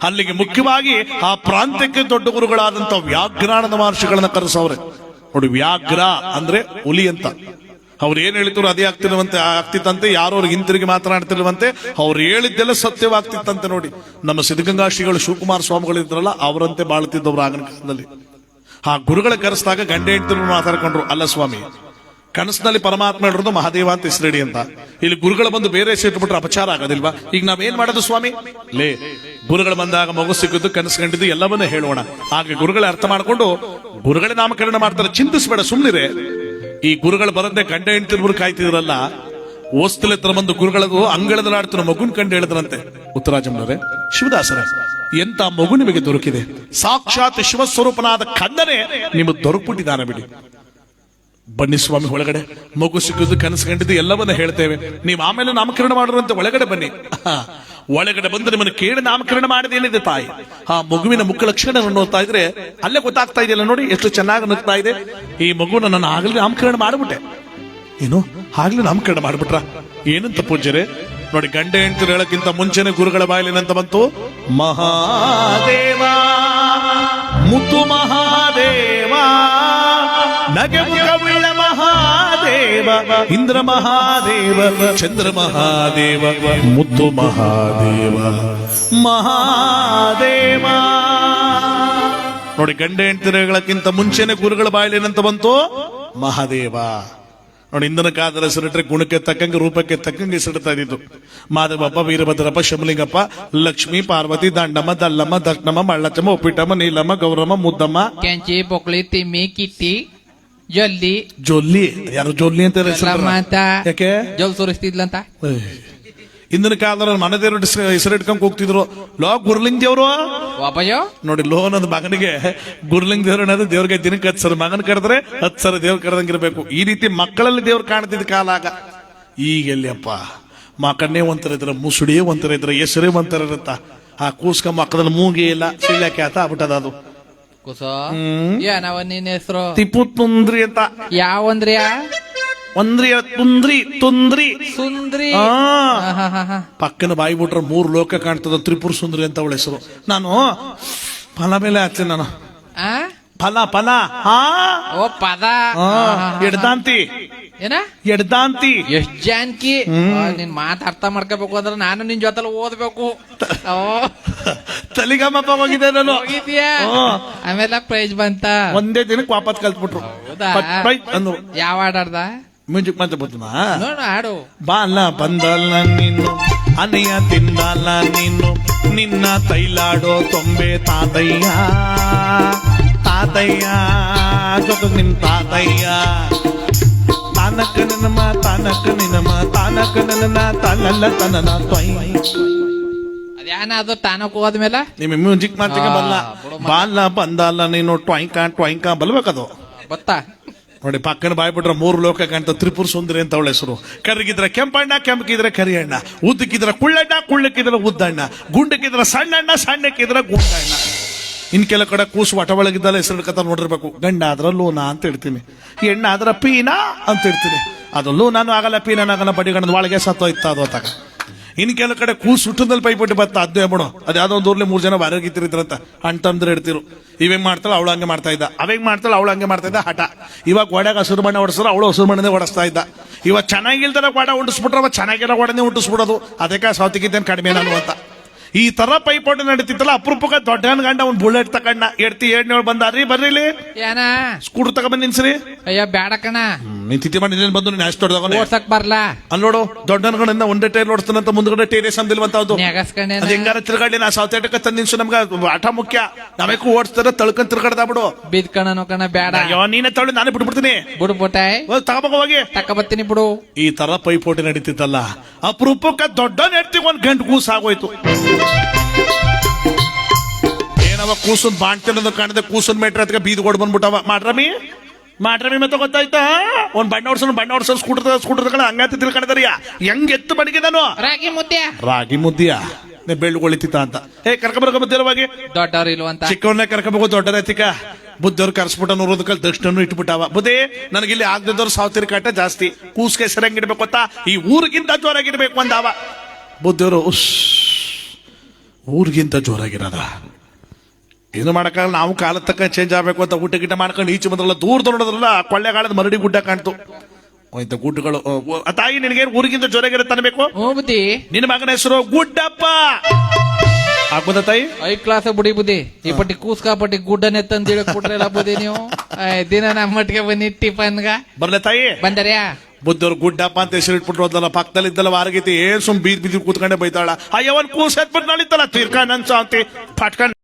ಅಲ್ಲಿಗೆ ಮುಖ್ಯವಾಗಿ ಆ ಪ್ರಾಂತ್ಯಕ್ಕೆ ದೊಡ್ಡ ಗುರುಗಳಾದಂತ ವ್ಯಾಘ್ರಾನಂದ ಮಹರ್ಷಿಗಳನ್ನ ಕರೆಸವ್ರೆ. ನೋಡಿ, ವ್ಯಾಘ್ರ ಅಂದ್ರೆ ಹುಲಿ ಅಂತ. ಅವ್ರು ಏನ್ ಹೇಳಿದ್ರು ಅದೇ ಆಗ್ತಿತ್ತಂತೆ. ಯಾರು ಅವ್ರಿಗೆ ಹಿಂತಿರುಗಿ ಮಾತನಾಡ್ತಿಲ್ವಂತೆ. ಅವ್ರು ಹೇಳಿದ್ದೆಲ್ಲ ಸತ್ಯವಾಗ್ತಿತ್ತಂತೆ. ನೋಡಿ, ನಮ್ಮ ಸಿದ್ಧಗಂಗಾ ಶ್ರೀಗಳು ಶಿವಕುಮಾರ ಸ್ವಾಮಿಗಳು ಇದ್ರಲ್ಲ, ಅವರಂತೆ ಬಾಳ್ತಿದ್ದವ್ರು ಆಗಿನ ಕಾಲದಲ್ಲಿ. ಆ ಗುರುಗಳ ಕರೆಸಿದಾಗ ಗಂಡ ಹೆಂಡತಿರು ಮಾತಾಡ್ಕೊಂಡ್ರು, ಅಲ್ಲ ಸ್ವಾಮಿ, ಕನಸಿನಲ್ಲಿ ಪರಮಾತ್ಮ ಹೇಳಿರೋದು ಮಹಾದೇವ ಅಂತ ಹೆಸರಿಡಿ ಅಂತ. ಇಲ್ಲಿ ಗುರುಗಳು ಬಂದು ಬೇರೆ ಹೆಸರಿಟ್ಬಿಟ್ರೆ ಅಪಚಾರ ಆಗೋದಿಲ್ವಾ? ಈಗ ನಾವೇನ್ ಮಾಡೋದು ಸ್ವಾಮಿ? ಲೇ, ಗುರುಗಳು ಬಂದಾಗ ಮಗು ಸಿಕ್ಕಿದ್ದು ಕನಸು ಕಂಡಿದ್ದು ಎಲ್ಲವನ್ನ ಹೇಳೋಣ. ಹಾಗೆ ಗುರುಗಳೇ ಅರ್ಥ ಮಾಡ್ಕೊಂಡು ಗುರುಗಳೇ ನಾಮಕರಣ ಮಾಡ್ತಾರೆ. ಚಿಂತಿಸ್ಬೇಡ, ಸುಮ್ನಿರೆ. ಈ ಗುರುಗಳು ಬರದೆ ಗಂಡ ಹೆಂಡತಿರು ಕಾಯ್ತಿದ್ರಲ್ಲ, ಓಸ್ತಲೆ ತರ ಬಂದು ಗುರುಗಳದು ಅಂಗಳದಲ್ಲಿ ಆಡ್ತಾರ ಮಗುನ್ ಕಂಡು ಹೇಳಿದ್ರಂತೆ. ಉತ್ತರಾಜಮ್ಮನವರೇ, ಶಿವದಾಸರೇ, ಎಂತ ಮಗು ನಿಮಗೆ ದೊರಕಿದೆ. ಸಾಕ್ಷಾತ್ ಶಿವಸ್ವರೂಪನಾದ ಕಣ್ಣನೇ ನಿಮಗೆ ದೊರಕ್ಬಿಟ್ಟಿದ್ದಾನೆ ಬಿಡಿ. ಬನ್ನಿ ಸ್ವಾಮಿ ಒಳಗಡೆ. ಮಗು ಸಿಕ್ಕಿದ್ದು ಕನಸು ಕಂಡಿದ್ದು ಎಲ್ಲವನ್ನ ಹೇಳ್ತೇವೆ. ನೀವು ಆಮೇಲೆ ನಾಮಕರಣ ಮಾಡೋರಂತೆ ಒಳಗಡೆ ಬನ್ನಿ. ಒಳಗಡೆ ಬಂದು ನಿಮ್ಮನ್ನು ಕೇಳಿ ನಾಮಕರಣ ಮಾಡಿದೇನಿದೆ ತಾಯಿ. ಆ ಮಗುವಿನ ಮುಖ ಲಕ್ಷಣ ನೋಡ್ತಾ ಇದ್ರೆ ಅಲ್ಲೇ ಗೊತ್ತಾಗ್ತಾ ಇದೆಯಲ್ಲ ನೋಡಿ, ಎಷ್ಟು ಚೆನ್ನಾಗಿ ನಗ್ತಾ ಇದೆ. ಈ ಮಗುನ ನಾನು ಆಗ್ಲೇ ನಾಮಕರಣ ಮಾಡ್ಬಿಟ್ಟೆ. ಏನು ಆಗ್ಲೇ ನಾಮಕರಣ ಮಾಡ್ಬಿಟ್ರ? ಏನಂತ ಪೂಜ್ಯರೇ ನೋಡಿ, ಗಂಡ ಹೆಂಡತಿರು ಹೇಳಕ್ಕಿಂತ ಮುಂಚೆನೆ ಗುರುಗಳ ಬಾಯಲಿನಂತ ಬಂತು, ಮಹಾದೇವ ಮುತ್ತು ಮಹಾದೇವ, ನಗೆ ಮುಖವುಳ್ಳ ಮಹಾದೇವ, ಇಂದ್ರ ಮಹಾದೇವ, ಚಂದ್ರ ಮಹಾದೇವ, ಮುತ್ತು ಮಹಾದೇವ, ಮಹಾದೇವ. ನೋಡಿ, ಗಂಡ ಹೆಂಡತಿರು ಹೇಳಕ್ಕಿಂತ ಮುಂಚೆನೆ ಗುರುಗಳ ಬಾಯಲಿನಂತ ಬಂತು ಮಹಾದೇವ. ನೋಡಿ, ಇಂದನ ಕಾದರ ಹೆಸರಿಟ್ರೆ ಗುಣಕ್ಕೆ ತಕ್ಕಂಗೆ ರೂಪಕ್ಕೆ ತಕ್ಕಂಗೆ ಹೆಸರಿಡ್ತಾ ಇದ್ದಿದ್ದು. ಮಾಧವಪ್ಪ, ವೀರಭದ್ರಪ್ಪ, ಶಮಲಿಂಗಪ್ಪ, ಲಕ್ಷ್ಮೀ, ಪಾರ್ವತಿ, ದಂಡಮ್ಮ, ದಲ್ಲಮ್ಮ, ದಕ್ಷಣಮ್ಮ, ಮಳ್ಳಚಮ್ಮ, ಒಪ್ಪಿಟ್ಟಮ್ಮ, ನೀಲಮ್ಮ, ಗೌರಮ್ಮ, ಮುದ್ದಮ್ಮ, ಕೆಂಚಿ, ಪೊಕ್ಳಿ, ತಿಮ್ಮಿ, ಕಿಟ್ಟಿ, ಜೊಲ್ಲಿ. ಜೊಲ್ಲಿ. ಯಾರು ಜೊಲ್ಲಿ ಅಂತ ಹೆಸರು? ಯಾಕೆ ಜೊಲ್ ಸುರಿಸ್ತಿದ್ಲಂತ. ಇಂದಿನ ಕಾಲದ ಮನೆ ದೇವ್ರ ಹೆಸರಿಟ್ಕೊಂಡ್ ಹೋಗ್ತಿದ್ರು. ಲೋ ಗುರ್ಲಿಂಗ್ ದೇವ್ರು ವಾಪಯ್ಯೋ ನೋಡಿ, ಲೋನದ ಮಗನಿಗೆ ಗುರ್ಲಿಂಗ್ ದೇವ್ರ ಅನ್ನೋದು ದೇವ್ರಿಗೆ ದಿನಕ್ಕೆ 10 ಸಲ, ಮಗನ್ ಕರೆದ್ರೆ 10 ಸಲ ದೇವ್ರ ಕರೆದಂಗಿರ್ಬೇಕು. ಈ ರೀತಿ ಮಕ್ಕಳಲ್ಲಿ ದೇವ್ರು ಕಾಣ್ತಿದ್ ಕಾಲ ಆಗ. ಈಗೆಲ್ಲಿಯಪ್ಪ, ಮಕ್ಕಳನ್ನೇ ಒಂಥರ ಇದ್ರ, ಮುಸುಡಿಯೇ ಒಂಥರ ಇದ್ರ, ಹೆಸರೇ ಒಂಥರ ಇರುತ್ತ. ಆ ಕೂಸ್ಕ ಮಕ್ಕದಲ್ಲಿ ಮೂಗಿ ಇಲ್ಲ, ಸಿಳ್ಯಾಕೆ ಆತ ಆಗ್ಬಿಟ್ಟದ ಅದು. ಕುಸೋ ಏನವ ನಿನ್ನ ಹೆಸರು? ತಿಪ್ಪು ತುಂದ್ರಿ ಅಂತ. ಯಾವಂದ್ರಿಯ? ಒಂದ್ರಿ ತುಂದ್ರಿ ತುಂದ್ರಿ ಸುಂದ್ರಿ. ಪಕ್ಕನ ಬಾಯಿ ಬಿಟ್ರೆ 3 ಲೋಕ ಕಾಣ್ತದ. ತ್ರಿಪುರ ಸುಂದರಿ ಅಂತ ಅವಳ ಹೆಸರು. ನಾನು ಫಲ ಮೇಲೆ ಹಾಕ್ತೀನಿ. ನಾನು ಫಲ ಫಲ ಓ ಪದ ಎಡ್ದಾಂತಿ ಏನ ಎಡ್ದಾಂತಿ. ಎಷ್ಟ್ ಜಾನ್ಕಿ ನಿನ್ ಮಾತು ಅರ್ಥ ಮಾಡ್ಕೋಬೇಕು ಅಂದ್ರೆ ನಾನು ನಿನ್ ಜೊತೆಲ್ಲ ಓದ್ಬೇಕು. ತಲಿಗಮ್ಮಪ್ಪ ಹೋಗಿದ್ದೆ ನಾನು. ಹೋಗಿದ್ಯಾ? ಆಮೇಲೆ ಪ್ರೈಜ್ ಬಂತ. ಒಂದೇ ದಿನಕ್ಕೆ ವಾಪಸ್ ಕಲ್ತ್ಬಿಟ್ರು. ಅಂದ್ರು. ಯಾವ ಹಾಡಾಡ್ದ? ಮ್ಯೂಸಿಕ್ ಮಾತ್ರ ಬರ್ತದ ನೋಡು ಹಾಡು. ಬಾಲ ಬಂದಲ್ಲ ನೀನು, ಅನೆಯ ತಿಂದಲ್ಲ ನೀನು, ನಿನ್ನ ತೈಲಾಡೋ ತೊಂಬೆ ತಾತಯ್ಯ, ತಾತಯ್ಯ ಜೊತೆ ನಿನ್ ತಾತಯ್ಯ, ತಾನಕ ನನಮ ತಾನಕ ನಿನಮ ತಾನಕ ನನ್ನ ತಾನಲ್ಲ ತನನ ತೊಯ್. ಅದ್ಯಾನ ಅದು ತಾನಕ್ ಹೋದ್ಮೇಲೆ ನಿಮ್ಮ ಮ್ಯೂಸಿಕ್ ಮಾತಿಗೆ ಬಲ್ಲ. ಬಾಲ ಬಂದಲ್ಲ ನೀನು, ಟ್ವಾಯ್ಕ ಟ್ವಾಯ್ಕ ಬಲ್ಬೇಕದು. ಗೊತ್ತಾ? ನೋಡಿ, ಪಕ್ಕನ ಬಾಯ್ಬಿಟ್ರೆ 3 ಲೋಕ ಕಾಣ್ತ. ತ್ರಿಪುರ ಸುಂದರಿ ಅಂತ ಅವಳ ಹೆಸರು. ಕರ್ಗಿದ್ರೆ ಕೆಂಪಣ್ಣ, ಕೆಂಪಕ್ಕಿದ್ರೆ ಕರಿಯಣ್ಣ, ಉದ್ದಕ್ಕಿದ್ರೆ ಕುಳ್ಳಣ್ಣ, ಕುಳ್ಳಕ್ಕಿದ್ರೆ ಉದ್ದಣ್ಣ, ಗುಂಡಕ್ಕಿದ್ರೆ ಸಣ್ಣಣ್ಣ, ಸಣ್ಣಕ್ಕಿದ್ರೆ ಗುಂಡಣ್ಣ. ಇನ್ ಕೆಲ ಕಡೆ ಕೂಸು ಒಟ ಒಳಗಿದ್ದಲ್ಲ ಹೆಸರು ಹಿಡ್ಕತ ನೋಡಿರ್ಬೇಕು. ಗಂಡ ಆದ್ರ ಲೂನಾ ಅಂತ ಹೇಳ್ತೀನಿ, ಹೆಣ್ಣ ಆದ್ರ ಪೀನಾ ಅಂತ ಹೇಳ್ತೀನಿ. ಅದು ಲೂನಾನು ಆಗಲ್ಲ, ಪೀನಾನಾಗಲ್ಲ, ಬಡಿಗಣ್ಣದ ಒಳಗೆ ಸತ್ತೋಯ್ತ ಅದು ಅತ್ತಾಗ. ಇನ್ ಕೆಲ ಕಡೆ ಕೂಸು ಸುಟ್ಟದಲ್ಲಿ ಪೈಪೋಟಿ ಬತ್ತ. ಅದೇ ಬಿಡು, ಅದ್ ಯಾವ್ದೋ ಒಂದು ಊರ್ಲಿ 3 ಜನ ಬಾರೋಗಿತ್ತಿರಂತ ಅಣ್ತಂದ್ರೆ ಇಡ್ತಿರು. ಇವೇಗ್ ಮಾಡ್ತಾಳ ಅವಳು ಹಂಗೆ ಮಾಡ್ತಾ ಇದ್ದ, ಅವೇಗ್ ಮಾಡ್ತಾಳ ಅವಳು ಹಂಗೆ ಮಾಡ್ತಾ ಇದ್ದ. ಹಠ. ಇವಾಗ ಗೋಡೆಗೆ ಹಸಿರು ಬಣ್ಣ ಹೊಡಿಸ್ತಾರ, ಅವಳು ಹಸಿರು ಬಣ್ಣನೇ ಹೊಡಿಸ್ತಾ ಇದ್ದ. ಇವಾಗ ಚೆನ್ನಾಗಿಲ್ದಾರ ಗೋಡೆ ಉಂಟಿಸ್ಬಿಟ್ರೆ ಅವ ಚೆನ್ನಾಗಿರೋ ಗೋಡನೆ ಉಂಟಿಸ್ಬಿಡೋದು. ಅದಕ್ಕೆ ಸೌತಿಗಿದ್ದೇನೆ ಕಡಿಮೆ ನಾನು ಅಂತ. ಈ ತರ ಪೈಪೋಟಿ ನಡೀತಿತ್ತಲ್ಲ. ಅಪರೂಪಕ್ಕೆ ದೊಡ್ಡ ಗಂಡ ಒಂದು ಬುಲೆಟ್ ತಕೊಂಡ. ಎಡ್ತಿ 7 ಬಂದಾರ್ರಿ, ಬರ್ರಿ ಏನ ಸ್ಕೂಟರ್ ತಗೊಂಡ್ ನಿನ್ಸ್ರಿ. ಅಯ್ಯ ಬ್ಯಾಡ ಕಣ, ನೀನ್ ತಿಥಿ ಮಾಡಿ ಬಂದು ನೀನ್ ಅಷ್ಟು ದೊಡ್ಡ ಓಡ್ಸಕ್ ಬರ್ಲಾ. ಅಲ್ಲಿ ನೋಡು, ದೊಡ್ಡನಗಳಿಂದ ಒಂದೇ ಟೈರ್ ಓಡಿಸ್ತಾನಂತ, ಮುಂದ್ಗಡೆ ಟೈರೇ ಸಂದಿಲ್ವಂತ. ಅದು ನೆಗಸ್ಕೊಂಡೆ ಹೆಂಗಾರ ತಿರ್ಗಾಡಿ ನಾ ಸೌತೇಟಕ್ಕೆ ತಂದು ನಿನ್ಸು. ನಮ್ಗೆ ಆಟ ಮುಖ್ಯ. ನಾವೇಕು ಓಡಿಸ್ತಾರ ತಳ್ಕೊಂಡ್ ತಿರ್ಗಾಡ್ದ ಬಿಡು. ಬಿದ್ ಕಣನು ಕಣ ಬೇಡ. ಅಯ್ಯೋ ನೀನೇ ತಳ್ಳಿ, ನಾನೇ ಬಿಟ್ಬಿಡ್ತೀನಿ. ಬಿಡ್ಬಿಟ್ಟಾಯ್, ತಗೋಬೇಕು ಹೋಗಿ. ತಕ್ಕ ಬರ್ತೀನಿ ಬಿಡು. ಈ ತರ ಪೈಪೋಟಿ ನಡೀತಿತ್ತಲ್ಲ. ಅಪರೂಪಕ್ಕೆ ದೊಡ್ಡ ನೆಡ್ತಿಗೆ ಒಂದ್ ಗಂಟು ಕೂಸು ಆಗೋಯ್ತು. ಏನವ ಕೂಸನ್ ಬಾಣ್ತಿನದು ಕಾಣದೆ, ಕೂಸನ್ ಮೇಟ್ರ ಅದಕ್ಕೆ ಬೀದ್ಕೊಡ್ ಬಂದ್ಬಿಟ್ಟವ. ಮಾಡ್ರಮಿ ಮತ್ತೆ ಗೊತ್ತಾಯ್ತಾ? ಒಂದ್ ಬಣ್ಣ ಹೊಡ್ಸೋನ್ ಸ್ಕೂಟರ್ ಹಂಗಾತಿ ತಿಳ್ಕೊಂಡಿದಾರಿಯ. ಹೆಂಗ್ ಎತ್ತು ಬಡಿಗಿದಾನು. ರಾಗಿ ಮುದ್ದಿಯ ಬೆಳ್ಳುಗೊಳಿತಿತ್ತ ಅಂತ. ಕರ್ಕಬರ್ಕ ಬುದ್ಧಿರವಾಗಿ ದೊಡ್ಡವ್ರು ಇಲ್ವಂತ. ಚಿಕ್ಕವನ್ನೇ ಕರ್ಕಬೇಕು, ದೊಡ್ಡದೈತಿಕ. ಬುದ್ಧವ್ರು ಕರ್ಸ್ಬಿಟ್ಟ 100 ದಕ್ಷಿಣನು ಇಟ್ಬಿಟ್ಟವ. ಬುದ್ಧಿ ನನಗಿಲ್ಲಿ ಆಗದಿದ್ದವ್ರು ಸಾವತಿರಿ ಕಾಟ ಜಾಸ್ತಿ. ಕೂಸ್ಗೆ ಸರಿಯಂಗಿಡ್ಬೇಕು ಅಂತ, ಈ ಊರಿಗಿಂತ ಜೋರಾಗಿರ್ಬೇಕು ಅಂದವ. ಬುದ್ಧವ್ರು ಊರಿಗಿಂತ ಜೋರಾಗಿರೋದ ಏನು ಮಾಡಕ್ಕಾಗಲ್ಲ. ನಾವು ಕಾಲ ತಕ್ಕ ಚೇಂಜ್ ಆಗ್ಬೇಕು ಅಂತ ಊಟ ಗಿಟ ಮಾಡ್ಕೊಂಡು ಈಚೆ ಬಂದ್ರಲ್ಲ, ದೂರ ನೋಡೋದ್ರಲ್ಲ ಕೊಳ್ಳೆಗಾಲದ ಮರಡಿ ಗುಡ್ಡ ಕಾಣ್ತು. ಇಂಥ ಗುಡ್ಡಗಳು. ತಾಯಿ ನಿನಗೇನು ಊರಿಗಿಂತ ಜೋರಾಗಿರುತ್ತೆ ಅನ್ಬೇಕು. ಬುದ್ಧಿ, ನಿನ್ನ ಮಗನ ಹೆಸರು ಗುಡ್ಡಪ್ಪ ಆಗ್ಬೋದ ತಾಯಿ? 5 ಕ್ಲಾಸ್ ಬುಡಿ ಬುದ್ಧಿ. ಈ ಪಟ್ಟಿ ಕೂಸ್ಕಾಪಟ್ಟಿ ಗುಡ್ಡನೆ ತಂದೇಳಿ ಕೊಟ್ರಲ್ಲ ಬುದ್ಧಿ ನೀವು. ದಿನ ನಮ್ಮಟ್ಟಿಗೆ ಬನ್ನಿ ಟಿಫನ್ಗ. ಬರ್ಲ ತಾಯಿ? ಬಂದರ್ಯಾ? ಬುದ್ಧವ್ರು ಗುಡ್ಡಪ್ಪ ಅಂತ ಹೆಸರು ಇಟ್ಬಿಟ್ರು. ಅದಲ್ಲ ಪಕ್ಕದಲ್ಲಿ ಇದ್ದಲ್ಲ ವಾರಗೈತಿ ಏನ್ ಸುಮ್ ಬೀದ್ ಕೂತ್ಕೊಂಡೆ ಬೈತಾಳ. ಅಯ್ಯವನ್ ಕೂಸ್ ಎತ್ಬಿಟ್ಟು ನಳಿತಲ್ಲ ತೀರ್ಕ ನನ್ ಸಾಂತಿ ಪಟ್ಕೊಂಡ್